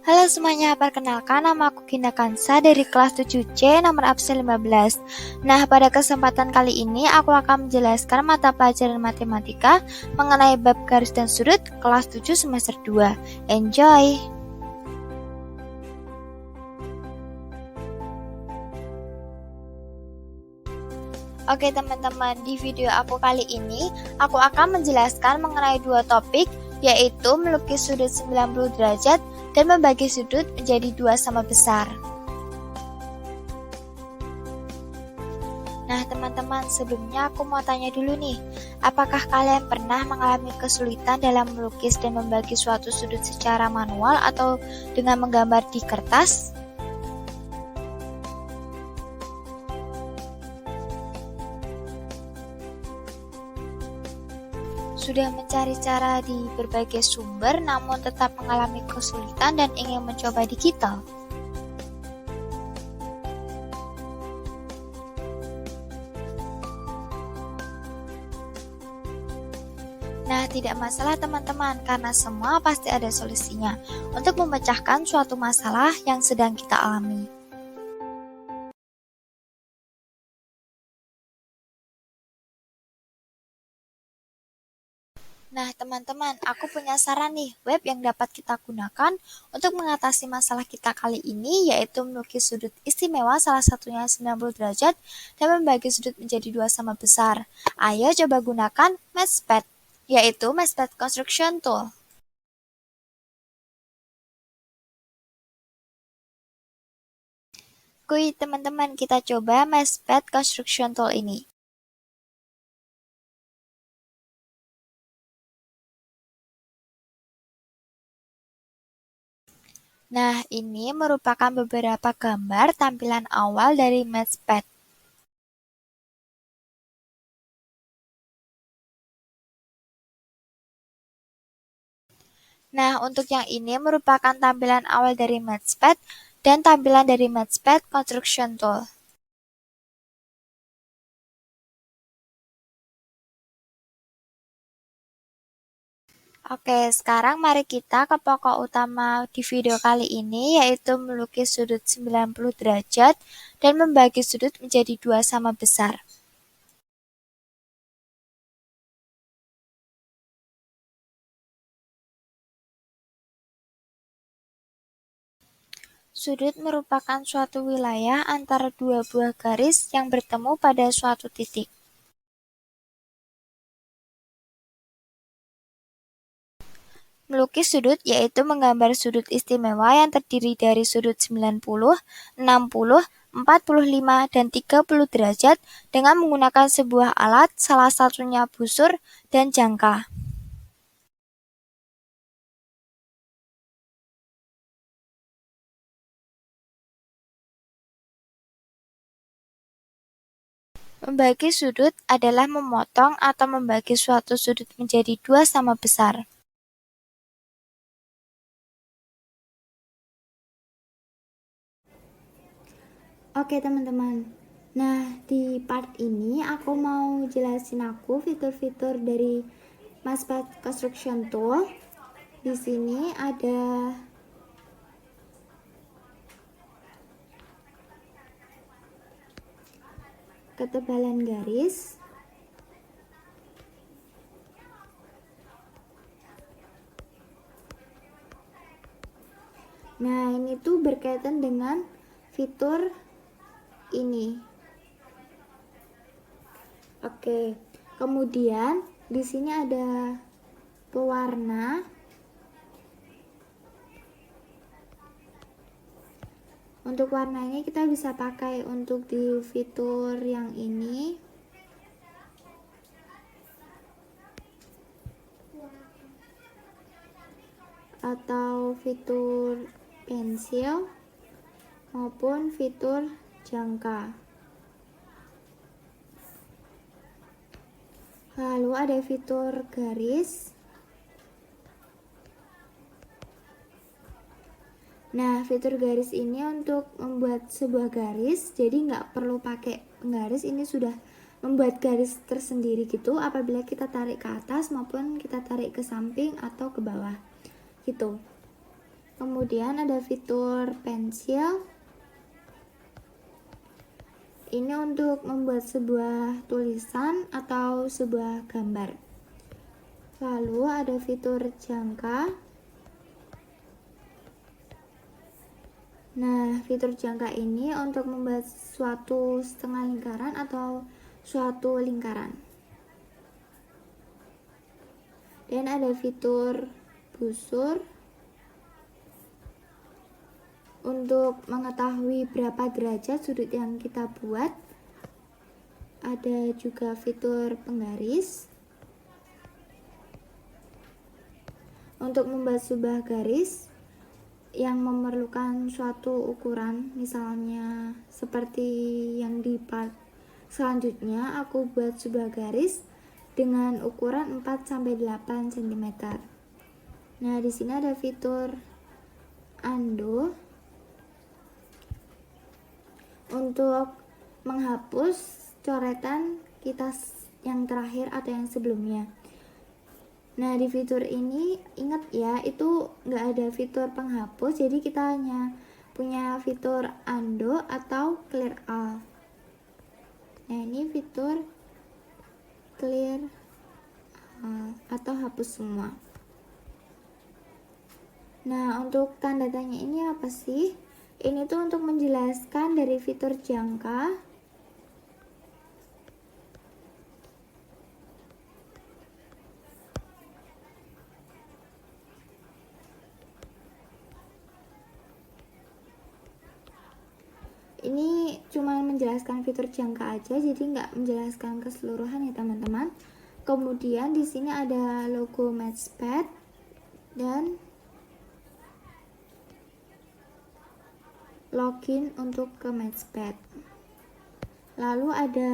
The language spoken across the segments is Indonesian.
Halo semuanya, perkenalkan nama aku Gina Kansa dari kelas 7C nomor absen 15. Nah, pada kesempatan kali ini aku akan menjelaskan mata pelajaran matematika mengenai bab garis dan sudut kelas 7 semester 2. Enjoy! Oke teman-teman, di video aku kali ini, aku akan menjelaskan mengenai dua topik, yaitu melukis sudut 90 derajat dan membagi sudut menjadi dua sama besar. Nah teman-teman, sebelumnya aku mau tanya dulu nih, apakah kalian pernah mengalami kesulitan dalam melukis dan membagi suatu sudut secara manual atau dengan menggambar di kertas? Sudah mencari cara di berbagai sumber namun tetap mengalami kesulitan dan ingin mencoba digital? Nah, tidak masalah teman-teman, karena semua pasti ada solusinya untuk memecahkan suatu masalah yang sedang kita alami. Nah, teman-teman, aku punya saran nih, web yang dapat kita gunakan untuk mengatasi masalah kita kali ini, yaitu melukis sudut istimewa salah satunya 90 derajat dan membagi sudut menjadi dua sama besar. Ayo coba gunakan Matchpad, yaitu Matchpad Construction Tool. Kuy, teman-teman, kita coba Matchpad Construction Tool ini. Nah, ini merupakan beberapa gambar tampilan awal dari Matchpad. Nah, untuk yang ini merupakan tampilan awal dari Matchpad dan tampilan dari Matchpad Construction Tool. Oke, sekarang mari kita ke pokok utama di video kali ini, yaitu melukis sudut 90 derajat dan membagi sudut menjadi dua sama besar. Sudut merupakan suatu wilayah antara dua buah garis yang bertemu pada suatu titik. Melukis sudut yaitu menggambar sudut istimewa yang terdiri dari sudut 90, 60, 45, dan 30 derajat dengan menggunakan sebuah alat, salah satunya busur dan jangka. Membagi sudut adalah memotong atau membagi suatu sudut menjadi dua sama besar. Oke teman-teman, nah di part ini aku mau jelasin fitur-fitur dari Matchpad Construction Tool. Di sini ada ketebalan garis, nah ini tuh berkaitan dengan fitur ini. Oke, kemudian di sini ada pewarna. Untuk warnanya kita bisa pakai untuk di fitur yang ini atau fitur pensil maupun fitur jangka. Lalu ada fitur garis. Nah, fitur garis ini untuk membuat sebuah garis, jadi nggak perlu pakai penggaris, ini sudah membuat garis tersendiri gitu apabila kita tarik ke atas maupun kita tarik ke samping atau ke bawah gitu. Kemudian ada fitur pensil. Ini untuk membuat sebuah tulisan atau sebuah gambar. Lalu ada fitur jangka. Nah, fitur jangka ini untuk membuat suatu setengah lingkaran atau suatu lingkaran. Dan ada fitur busur untuk mengetahui berapa derajat sudut yang kita buat. Ada juga fitur penggaris untuk membuat sebuah garis yang memerlukan suatu ukuran, misalnya seperti yang di part selanjutnya aku buat sebuah garis dengan ukuran 4-8 cm. Nah, di sini ada fitur undo untuk menghapus coretan kita yang terakhir atau yang sebelumnya. Nah, di fitur ini ingat ya, itu nggak ada fitur penghapus, jadi kita hanya punya fitur undo atau clear all. Nah, ini fitur clear all atau hapus semua. Nah, untuk tanda tanya ini apa sih? Ini tuh untuk menjelaskan dari fitur jangka. Ini cuma menjelaskan fitur jangka aja, jadi nggak menjelaskan keseluruhan ya teman-teman. Kemudian di sini ada logo Matchpad dan login untuk ke Matchpad. Lalu ada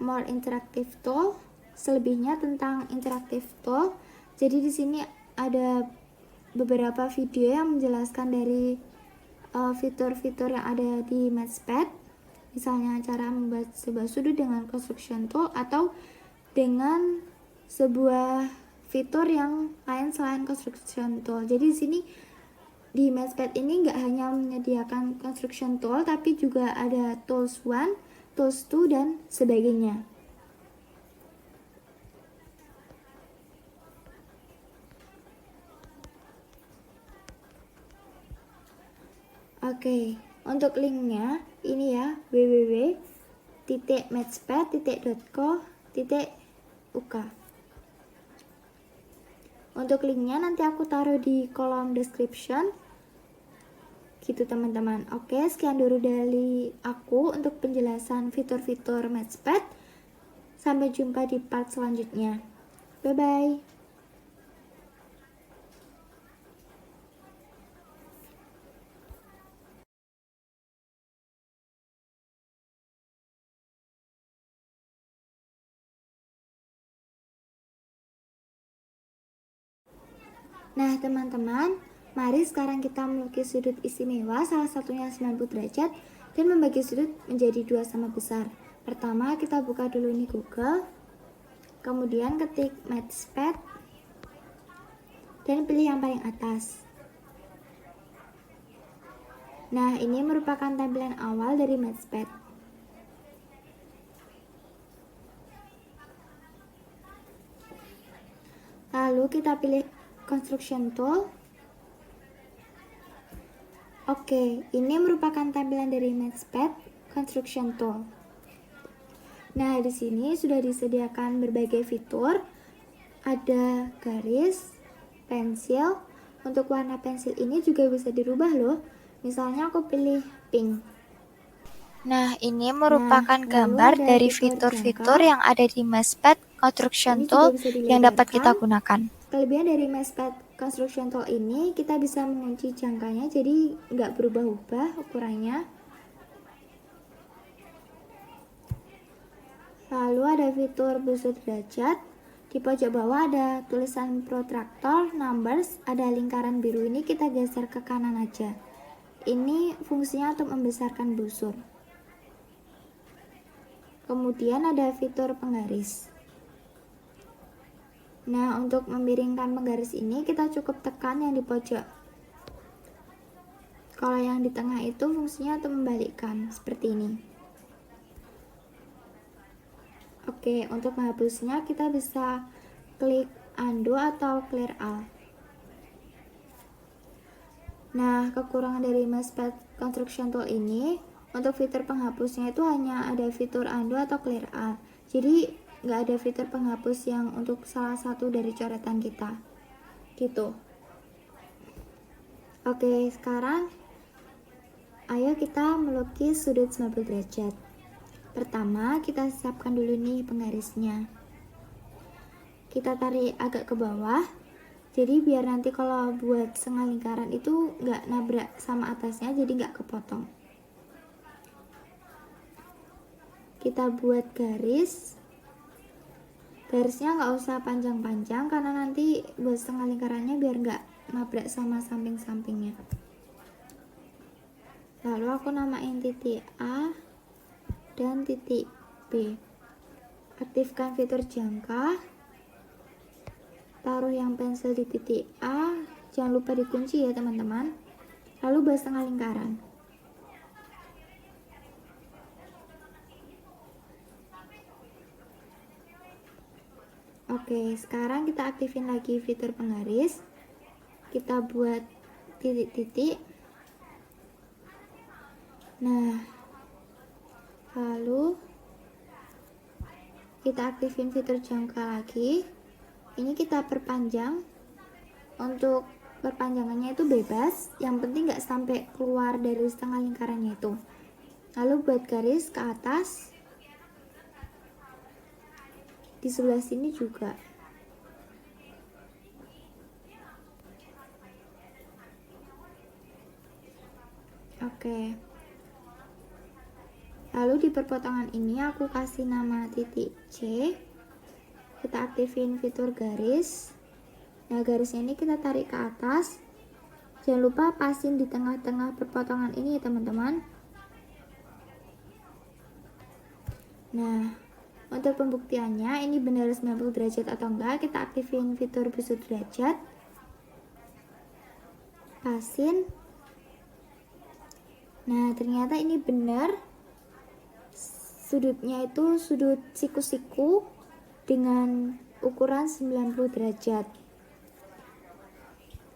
more interactive tool, selebihnya tentang interactive tool. Jadi di sini ada beberapa video yang menjelaskan dari fitur-fitur yang ada di Matchpad, misalnya cara membuat sebuah sudut dengan construction tool atau dengan sebuah fitur yang lain selain construction tool. Jadi di sini di Matchpad ini nggak hanya menyediakan construction tool, tapi juga ada tools 1, tools 2, dan sebagainya. Oke, untuk linknya ini ya, www.matchpad.co.uk. Untuk linknya nanti aku taruh di kolom description gitu teman-teman. Oke, sekian dulu dari aku untuk penjelasan fitur-fitur Matchpad. Sampai jumpa di part selanjutnya. Bye bye. Nah teman-teman, mari sekarang kita melukis sudut istimewa, salah satunya 90 derajat, dan membagi sudut menjadi dua sama besar. Pertama kita buka dulu nih Google, kemudian ketik Matchpad, dan pilih yang paling atas. Nah, ini merupakan tampilan awal dari Matchpad. Lalu kita pilih Construction Tool. Oke, ini merupakan tampilan dari Matchpad Construction Tool. Nah, di sini sudah disediakan berbagai fitur. Ada garis, pensil. Untuk warna pensil ini juga bisa dirubah loh. Misalnya aku pilih pink. Nah, ini merupakan gambar dari fitur-fitur yang ada di Matchpad Construction Tool yang dapat kita gunakan. Kelebihan dari Matchpad Construction Tool ini, kita bisa mengunci jangkanya, jadi nggak berubah-ubah ukurannya. Lalu ada fitur busur derajat. Di pojok bawah ada tulisan protractor, numbers, ada lingkaran biru ini kita geser ke kanan aja. Ini fungsinya untuk membesarkan busur. Kemudian ada fitur penggaris. Nah, untuk memiringkan penggaris ini kita cukup tekan yang di pojok. Kalau yang di tengah itu fungsinya untuk membalikkan seperti ini. Oke, untuk menghapusnya kita bisa klik undo atau clear all. Nah, kekurangan dari Mousepad Construction Tool ini, untuk fitur penghapusnya itu hanya ada fitur undo atau clear all. Jadi nggak ada fitur penghapus yang untuk salah satu dari coretan kita gitu. Oke, sekarang ayo kita melukis sudut 90 derajat. Pertama kita siapkan dulu nih penggarisnya, kita tarik agak ke bawah, jadi biar nanti kalau buat setengah lingkaran itu nggak nabrak sama atasnya, jadi nggak kepotong. Kita buat garisnya nggak usah panjang-panjang karena nanti buat setengah lingkarannya biar nggak nabrak sama samping-sampingnya. Lalu aku namain titik A dan titik B. Aktifkan fitur jangka, taruh yang pensil di titik A, jangan lupa dikunci ya teman-teman. Lalu buat setengah lingkaran. Oke, sekarang kita aktifin lagi fitur penggaris, kita buat titik-titik. Nah, lalu kita aktifin fitur jangka lagi, ini kita perpanjang. Untuk perpanjangannya itu bebas, yang penting nggak sampai keluar dari setengah lingkarannya itu. Lalu buat garis ke atas di sebelah sini juga. Oke, lalu di perpotongan ini aku kasih nama titik C, kita aktifin fitur garis. Nah, garisnya ini kita tarik ke atas, jangan lupa pasin di tengah-tengah perpotongan ini ya teman-teman. Nah, untuk pembuktiannya ini benar 90 derajat atau enggak, kita aktifin fitur busur derajat, pasin. Nah, ternyata ini benar, sudutnya itu sudut siku-siku dengan ukuran 90 derajat.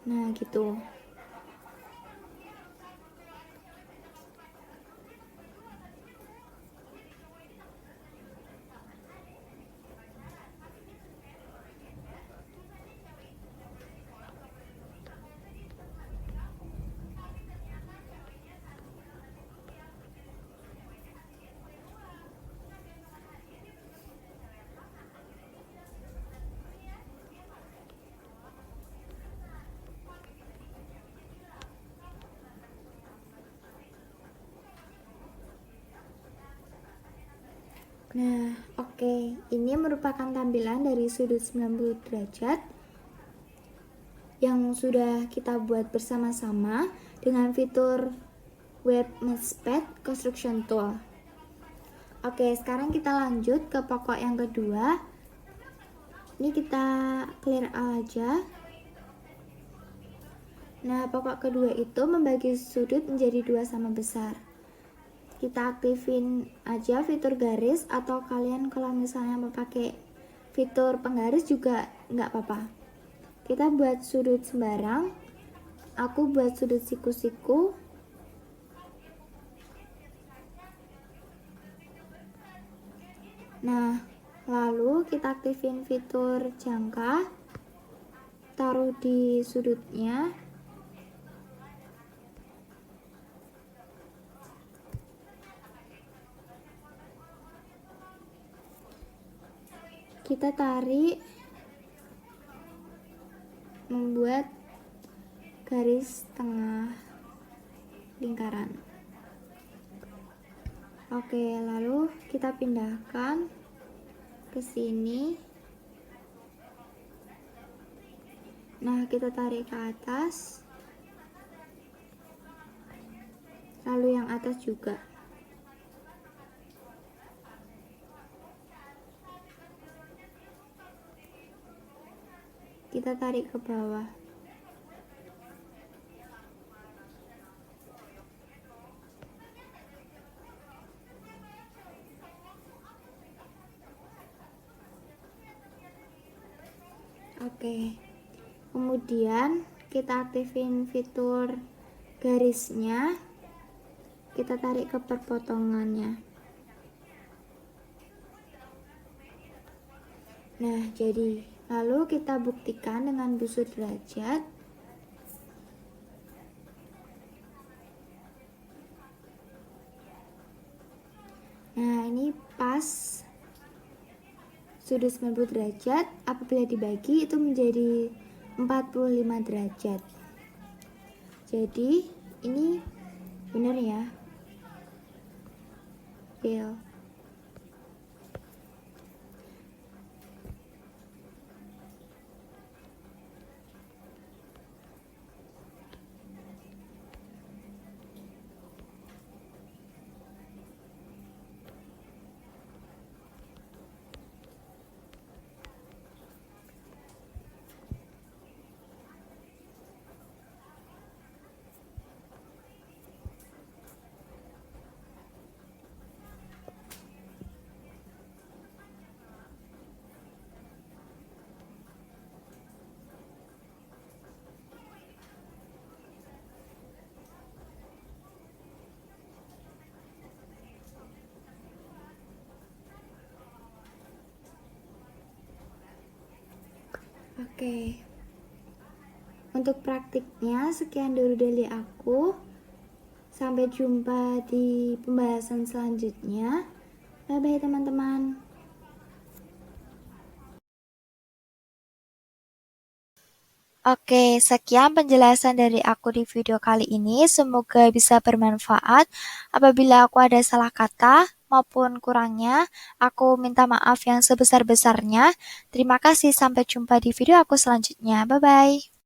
Nah, gitu. Nah, oke, ini merupakan tampilan dari sudut 90 derajat yang sudah kita buat bersama-sama dengan fitur Web Mousepad Construction Tool. Oke, sekarang kita lanjut ke pokok yang kedua. Ini kita clear aja. Nah, pokok kedua itu membagi sudut menjadi dua sama besar. Kita aktifin aja fitur garis, atau kalian kalau misalnya mau pakai fitur penggaris juga nggak apa-apa. Kita buat sudut sembarang, aku buat sudut siku-siku. Nah, lalu kita aktifin fitur jangka, taruh di sudutnya. Kita tarik, membuat garis tengah lingkaran. Oke, lalu kita pindahkan ke sini. Nah, kita tarik ke atas, lalu yang atas juga. kita tarik ke bawah. Oke, kemudian kita aktifin fitur garisnya, kita tarik ke perpotongannya. Nah, jadi lalu kita buktikan dengan busur derajat. Nah, ini pas sudut 90 derajat, apabila dibagi itu menjadi 45 derajat. Jadi ini benar ya. Deal. Oke. Untuk praktiknya sekian dulu dari aku. Sampai jumpa di pembahasan selanjutnya. Bye bye teman-teman. Oke, sekian penjelasan dari aku di video kali ini. Semoga bisa bermanfaat. Apabila aku ada salah kata maupun kurangnya, aku minta maaf yang sebesar-besarnya. Terima kasih, sampai jumpa di video aku selanjutnya. Bye-bye.